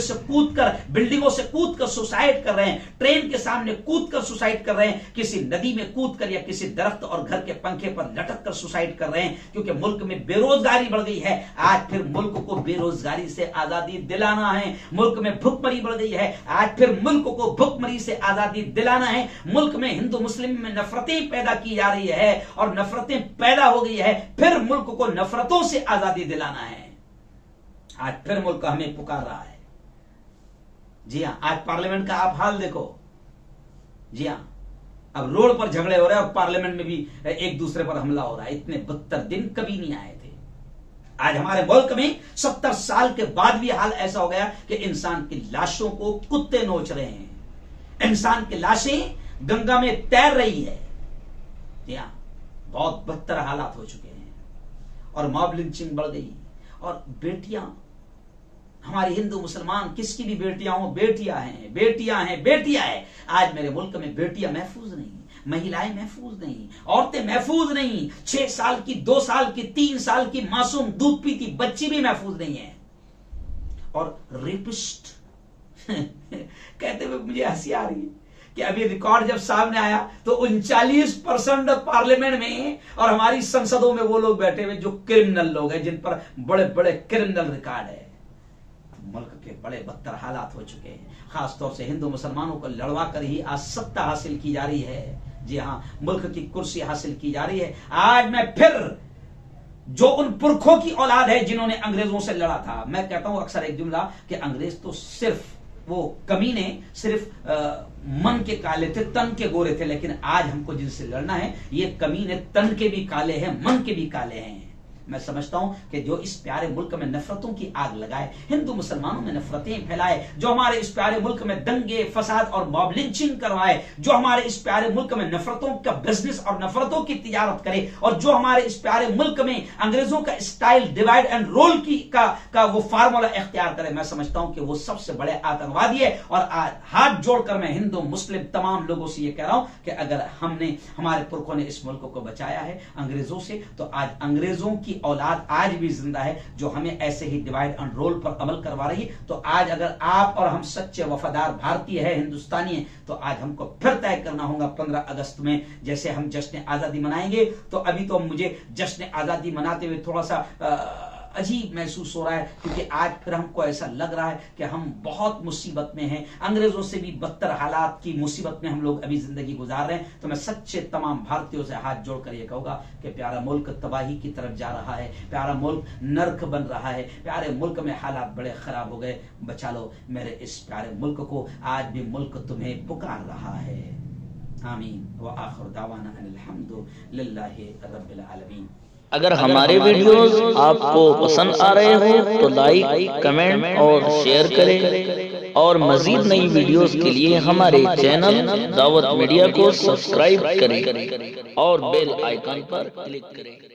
से कूद कर सुसाइड कर रहे हैं, ट्रेन के सामने कूद कर सुसाइड कर रहे हैं, किसी नदी में कूद कर या किसी दरख्त और घर के पंखे पर लटक कर सुसाइड कर रहे हैं, क्योंकि मुल्क में बेरोजगारी बढ़ गई है। आज फिर मुल्क को बेरोजगारी से आजादी दिलाना है। मुल्क में भुखमरी बढ़ गई है, आज फिर मुल्क को भुखमरी से आजादी दिलाना है। मुल्क में हिंदू मुस्लिम में नफरतें पैदा की जा रही है और नफरतें पैदा हो गई है, फिर मुल्क को नफरतों से आजादी दिलाना है। आज फिर मुल्क हमें पुकार रहा है। जी हां, आज पार्लियामेंट का आप हाल देखो। जी हां, अब रोड पर झगड़े हो रहे हैं और पार्लियामेंट में भी एक दूसरे पर हमला हो रहा है। इतने बदतर दिन कभी नहीं आए थे। आज हमारे मुल्क में 70 साल के बाद भी हाल ऐसा हो गया कि इंसान की लाशों को कुत्ते नोच रहे हैं, इंसान की लाशें गंगा में तैर रही है। या बहुत बदतर हालात हो चुके हैं और मॉब लिंचिंग बढ़ गई। और बेटियां, हमारी हिंदू मुसलमान किसकी भी बेटियां हो, बेटियां हैं, बेटियां हैं, बेटियां हैं। आज मेरे मुल्क में बेटियां महफूज नहीं, महिलाएं महफूज नहीं, औरतें महफूज नहीं। 6 साल की, 2 साल की, 3 साल की मासूम दूध पीती बच्ची भी महफूज नहीं है। और रेपिस्ट कहते हुए मुझे हंसी आ रही है कि अभी रिकॉर्ड जब सामने आया तो 39% पार्लियामेंट में और हमारी संसदों में वो लोग बैठे हुए जो क्रिमिनल लोग हैं, जिन पर बड़े बड़े क्रिमिनल रिकॉर्ड है। मुल्क के बड़े बदतर हालात हो चुके हैं। खासतौर से हिंदू मुसलमानों को लड़वा कर ही आज सत्ता हासिल की जा रही है। जी हां, मुल्क की कुर्सी हासिल की जा रही है। आज मैं फिर जो उन पुरखों की औलाद है जिन्होंने अंग्रेजों से लड़ा था, मैं कहता हूं अक्सर एक जुमला कि अंग्रेज तो सिर्फ वो कमीने सिर्फ मन के काले थे, तन के गोरे थे, लेकिन आज हमको जिनसे लड़ना है ये कमीने तन के भी काले हैं, मन के भी काले हैं। मैं समझता हूं कि जो इस प्यारे मुल्क में नफरतों की आग लगाए, हिंदू मुसलमानों में नफरतें फैलाए, जो हमारे इस प्यारे मुल्क में दंगे फसाद और मॉब लिंचिंग करवाए, जो हमारे इस प्यारे मुल्क में नफरतों का बिजनेस और नफरतों की तिजारत करे, और जो हमारे इस प्यारे मुल्क में अंग्रेजों का स्टाइल डिवाइड एंड रोल की का वो फार्मूला इख्तियार करे, मैं समझता हूं कि वो सबसे बड़े आतंकवादी है। और आज हाथ जोड़कर मैं हिंदू मुस्लिम तमाम लोगों से ये कह रहा हूं कि अगर हमने, हमारे पुरखों ने इस मुल्क को बचाया है अंग्रेजों से, तो आज अंग्रेजों की औलाद आज भी जिंदा है जो हमें ऐसे ही डिवाइड एंड रोल पर अमल करवा रही है। तो आज अगर आप और हम सच्चे वफादार भारतीय है, हिंदुस्तानी है, तो आज हमको फिर तय करना होगा 15 अगस्त में जैसे हम जश्न आजादी मनाएंगे। तो अभी तो मुझे जश्न आजादी मनाते हुए थोड़ा सा अजीब महसूस हो रहा है, क्योंकि आज फिर हमको ऐसा लग रहा है कि हम बहुत मुसीबत में हैं, अंग्रेजों से भी बदतर हालात की मुसीबत में हम लोग अभी जिंदगी गुजार रहे हैं। तो मैं सच्चे तमाम भारतीयों से हाथ जोड़कर यह कहूंगा कि प्यारा मुल्क तबाही की तरफ जा रहा है, प्यारा मुल्क नर्क बन रहा है, प्यारे मुल्क में हालात बड़े खराब हो गए, बचा लो मेरे इस प्यारे मुल्क को। आज भी मुल्क तुम्हें पुकार रहा है। आमीन व आखिर दावाना अनिल हम्दुलिल्लाहि रब्बिल आलमीन। अगर हमारे वीडियोस आपको पसंद आ रहे हो तो लाइक, कमेंट और शेयर करें, और मजीद नई वीडियोस के लिए हमारे चैनल दावत मीडिया को सब्सक्राइब करें और बेल आइकन पर क्लिक करें।